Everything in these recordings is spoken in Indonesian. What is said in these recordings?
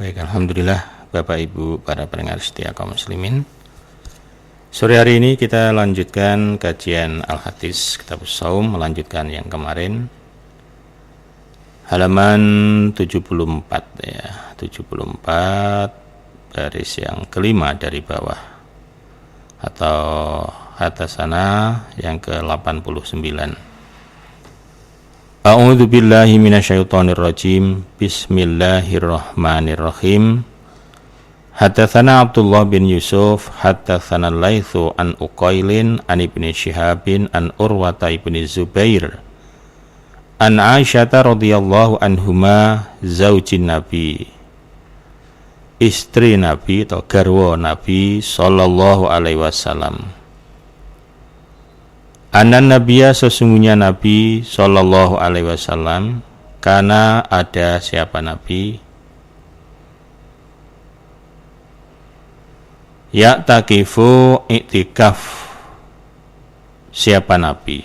Baik, alhamdulillah Bapak Ibu para pendengar setia kaum muslimin. Sore hari ini kita lanjutkan kajian Al-Hadis Kitab Shaum, melanjutkan yang kemarin. Halaman 74 ya, 74 baris yang kelima dari bawah atau hatasana yang ke-89. A'udzu billahi minasyaitonir rajim. Bismillahirrahmanirrahim. Hadatsana Abdullah bin Yusuf, hadatsana Laitsu an Uqailin an Ibnu Syihabin an Urwata ibni Zubair an Aisyah radhiyallahu anhuma zaujin Nabi, istri Nabi atau garwa Nabi sallallahu alaihi wasallam. Anan Nabiya, sesungguhnya Nabi sallallahu alaihi wasallam, karena ada siapa Nabi, ya'takifu iktikaf, siapa Nabi,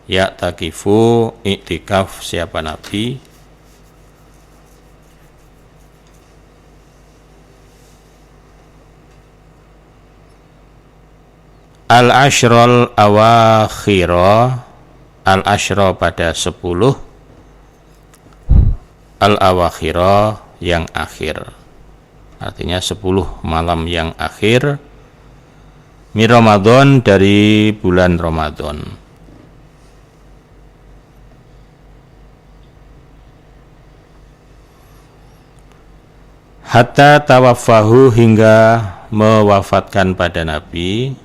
ya'takifu iktikaf, siapa Nabi, al-ashrol awakhira, al-ashro pada 10, al-awakhira yang akhir, artinya 10 malam yang akhir, min Ramadan, dari bulan Ramadan. Hatta tawaffahu, hingga mewafatkan pada Nabi,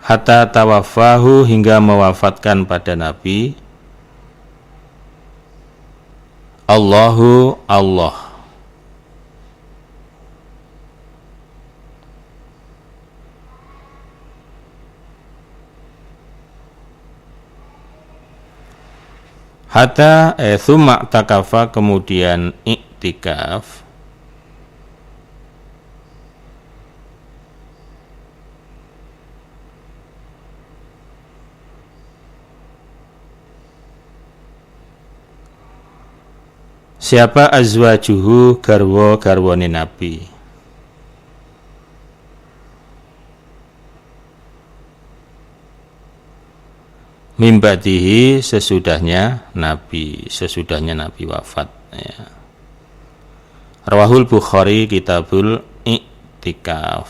hatta tawaffahu, hingga mewafatkan pada Nabi, Allahu, Allah. Hatta thumma takafa, kemudian iktikaf, siapa azwajuhu, garwa-garwane Nabi, mimbadihi, sesudahnya Nabi wafat ya. Rawahul Bukhari Kitabul Iktikaf.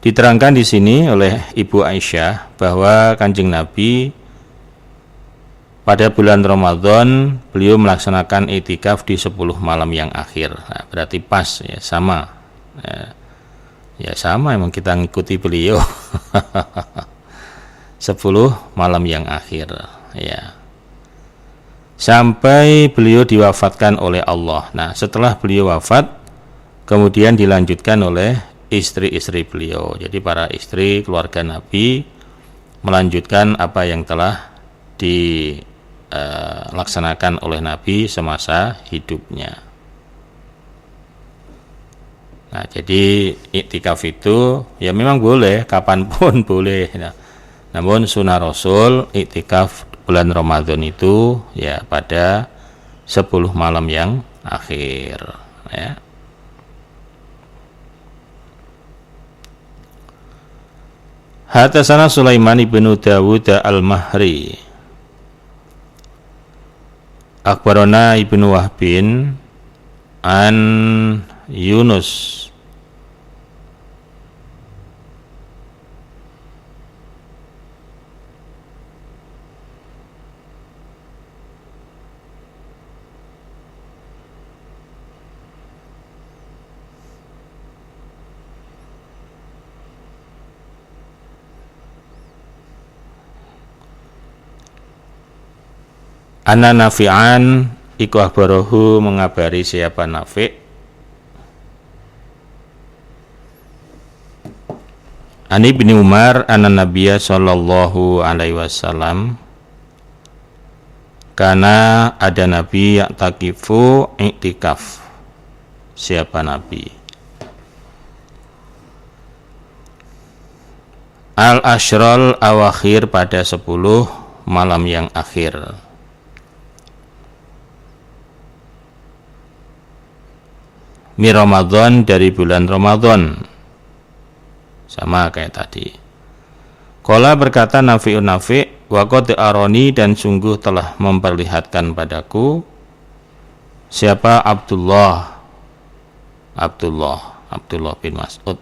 Diterangkan di sini oleh Ibu Aisyah bahwa Kanjeng Nabi pada bulan Ramadan beliau melaksanakan iktikaf di 10 malam yang akhir. Nah, berarti pas ya, sama. Ya sama, emang kita ngikuti beliau. 10 malam yang akhir ya. Sampai beliau diwafatkan oleh Allah. Nah, setelah beliau wafat kemudian dilanjutkan oleh istri-istri beliau. Jadi para istri keluarga Nabi melanjutkan apa yang telah dilaksanakan oleh Nabi semasa hidupnya. Nah, jadi iktikaf itu ya memang boleh, kapanpun boleh. Nah, namun sunnah Rasul iktikaf bulan Ramadan itu ya pada 10 malam yang akhir ya. Hadatsana Sulaiman ibnu Dawud al-Mahri, akhbarana Ibnu Wahbin an Yunus Anna Nafi'an, iku akhbarahu, mengabari siapa Nafi', An Ibni Umar anna Nabiyya sallallahu alaihi wasallam, karena ada Nabi ya'takifu iktikaf, siapa Nabi, al-ashrul awakhir, pada 10 malam yang akhir. Mi Ramadan, dari bulan Ramadan. Sama kayak tadi. Qala, berkata Nafi'un Nafi', wa qad arani, dan sungguh telah memperlihatkan padaku. Siapa? Abdullah bin Mas'ud.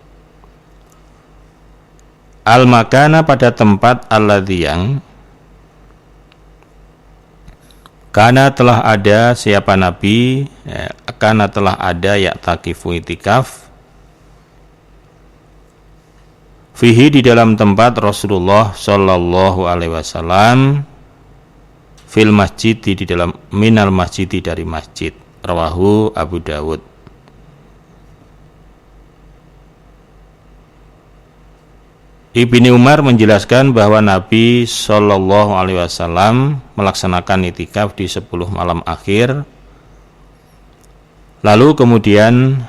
Al-makana, pada tempat alladzi yang kana telah ada siapa Nabi, kana telah ada ya'takifu itikaf, fihi, di dalam tempat Rasulullah sallallahu alaihi wasallam, fil masjid, di dalam minal masjid, dari masjid. Rawahu Abu Dawud. Ibni Umar menjelaskan bahwa Nabi sallallahu alaihi wasallam melaksanakan itikaf di 10 malam akhir. Lalu kemudian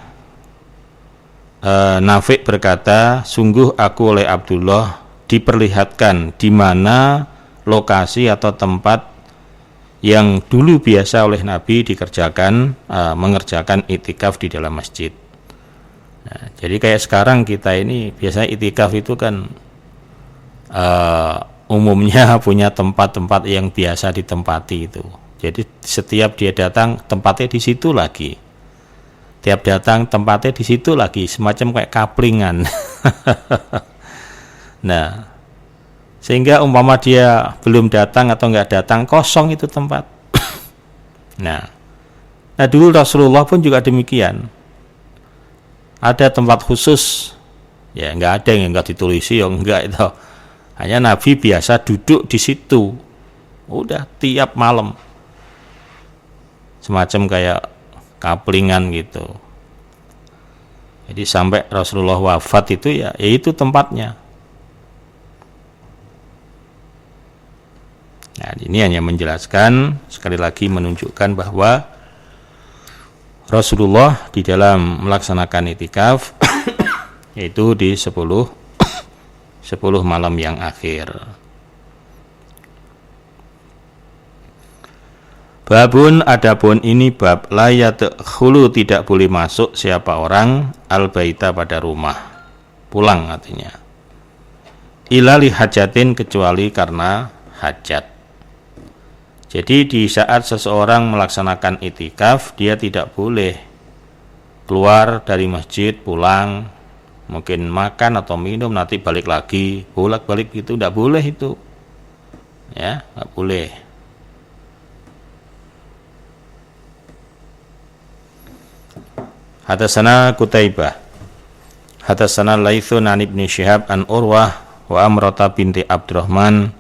Nafi' berkata, sungguh aku oleh Abdullah diperlihatkan di mana lokasi atau tempat yang dulu biasa oleh Nabi dikerjakan, mengerjakan itikaf di dalam masjid. Nah, jadi kayak sekarang kita ini biasanya itikaf itu kan umumnya punya tempat-tempat yang biasa ditempati itu. Jadi setiap dia datang tempatnya di situ lagi. Tiap datang tempatnya di situ lagi, semacam kayak kaplingan. Nah, sehingga umpama dia belum datang atau enggak datang, kosong itu tempat. Nah dulu Rasulullah pun juga demikian. Ada tempat khusus, ya enggak ada yang enggak ditulisi, yang enggak itu. Hanya Nabi biasa duduk di situ. Udah tiap malam. Semacam kayak kaplingan gitu. Jadi sampai Rasulullah wafat itu ya itu tempatnya. Nah, ini hanya menjelaskan, sekali lagi menunjukkan bahwa Rasulullah di dalam melaksanakan itikaf yaitu di 10 malam yang akhir. Babun, adapun ini bab, la yadkhulu, tidak boleh masuk siapa orang al-baita, pada rumah, pulang artinya, ila li hajatin, kecuali karena hajat. Jadi di saat seseorang melaksanakan itikaf, dia tidak boleh keluar dari masjid, pulang, mungkin makan atau minum, nanti balik lagi, bolak-balik gitu, tidak boleh itu. Ya, tidak boleh. Hadatsana Qutaibah, hadatsana Laitsun an Ibnu Syihab an Urwah wa Amrata binti Abdurrahman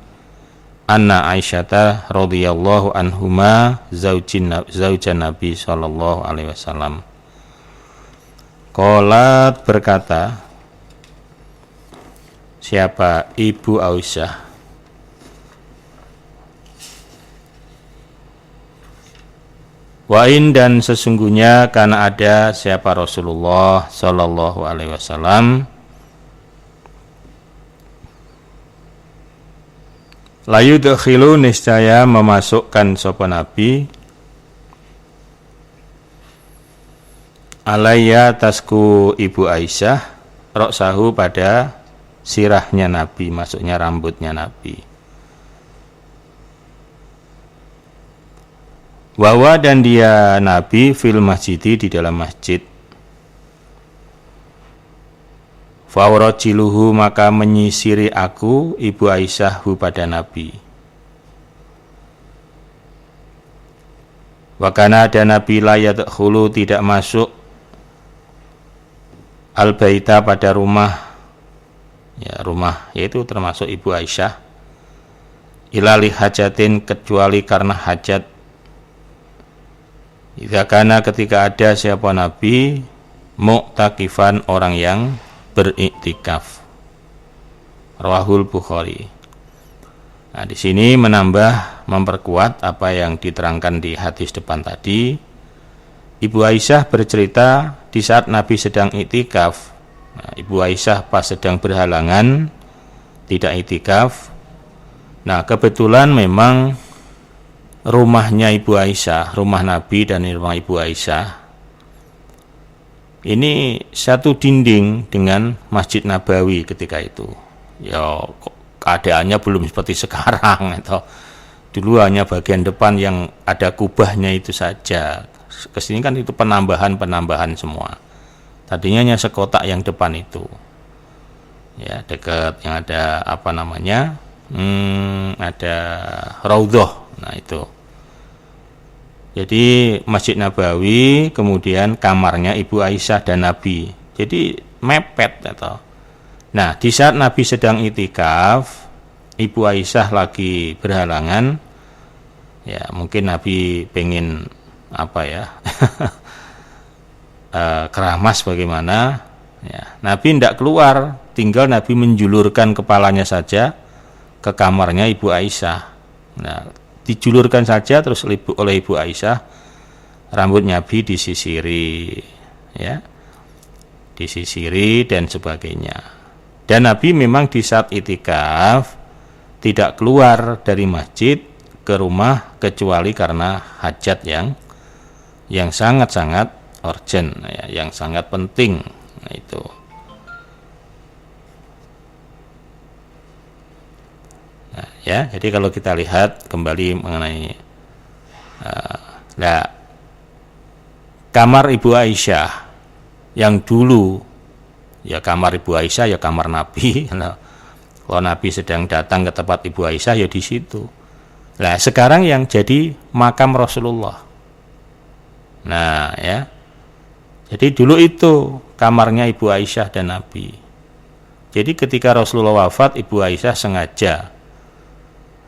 anna Aisyata radhiyallahu anhuma zaujan Nabi sallallahu alaihi wasallam. Qalat, berkata siapa? Ibu Aisyah. Wa'in, dan sesungguhnya karena ada siapa Rasulullah sallallahu alaihi wasallam, la yudkhilu, niscaya memasukkan sapa Nabi, alayya, tasku ibu Aisyah, roksahu, pada sirahnya Nabi, maksudnya rambutnya Nabi. Wawa, dan dia Nabi fil masjidi, di dalam masjid. Fawrajiluhu, maka menyisiri aku ibu Aisyah hu, pada Nabi. Wakana, ada Nabi la yadkhulu, tidak masuk al-baita, pada rumah, ya rumah, yaitu termasuk ibu Aisyah, ila li hajatin, kecuali karena hajat. Idza kana, ketika ada siapa Nabi mu'takifan, orang yang beriktikaf. Rawahul Bukhari. Nah, di sini menambah, memperkuat apa yang diterangkan di hadis depan tadi. Ibu Aisyah bercerita di saat Nabi sedang iktikaf. Nah, Ibu Aisyah pas sedang berhalangan tidak itikaf. Nah, kebetulan memang rumahnya Ibu Aisyah, rumah Nabi dan rumah Ibu Aisyah ini satu dinding dengan Masjid Nabawi ketika itu. Ya, keadaannya belum seperti sekarang atau dulu hanya bagian depan yang ada kubahnya itu saja. Kesini kan itu penambahan semua. Tadinya hanya sekotak yang depan itu, ya dekat yang ada apa namanya, ada raudhah. Nah itu. Jadi Masjid Nabawi, kemudian kamarnya Ibu Aisyah dan Nabi. Jadi mepet atau. Nah di saat Nabi sedang itikaf, Ibu Aisyah lagi berhalangan. Ya mungkin Nabi pengen apa ya, keramas bagaimana. Ya, Nabi tidak keluar, tinggal Nabi menjulurkan kepalanya saja ke kamarnya Ibu Aisyah. Nah, dijulurkan saja terus oleh Ibu Aisyah, rambut Nabi disisiri, ya, disisiri dan sebagainya. Dan Nabi memang di saat itikaf tidak keluar dari masjid ke rumah kecuali karena hajat yang sangat-sangat urgent, ya, yang sangat penting. Nah, itu. Nah, ya, jadi kalau kita lihat kembali mengenai kamar Ibu Aisyah yang dulu, ya kamar Ibu Aisyah ya kamar Nabi. Kalau Nabi sedang datang ke tempat Ibu Aisyah ya di situ. Nah, sekarang yang jadi makam Rasulullah. Nah, ya. Jadi dulu itu kamarnya Ibu Aisyah dan Nabi. Jadi ketika Rasulullah wafat, Ibu Aisyah sengaja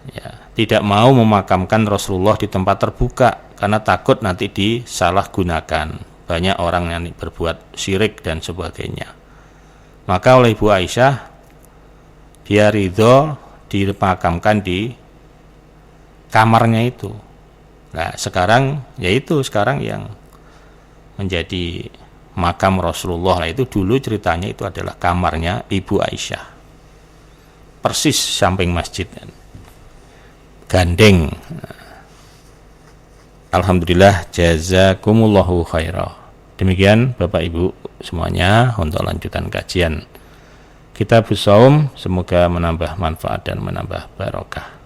ya, tidak mau memakamkan Rasulullah di tempat terbuka karena takut nanti disalahgunakan. Banyak orang yang berbuat syirik dan sebagainya. Maka oleh Ibu Aisyah dia ridho dimakamkan di kamarnya itu. Nah, sekarang yaitu sekarang yang menjadi makam Rasulullah. Nah, itu dulu ceritanya itu adalah kamarnya Ibu Aisyah. Persis samping masjid. Gandeng. Alhamdulillah, jazakumullahu khairah. Demikian Bapak Ibu semuanya untuk lanjutan kajian Kitabus Shaum, semoga menambah manfaat dan menambah barokah.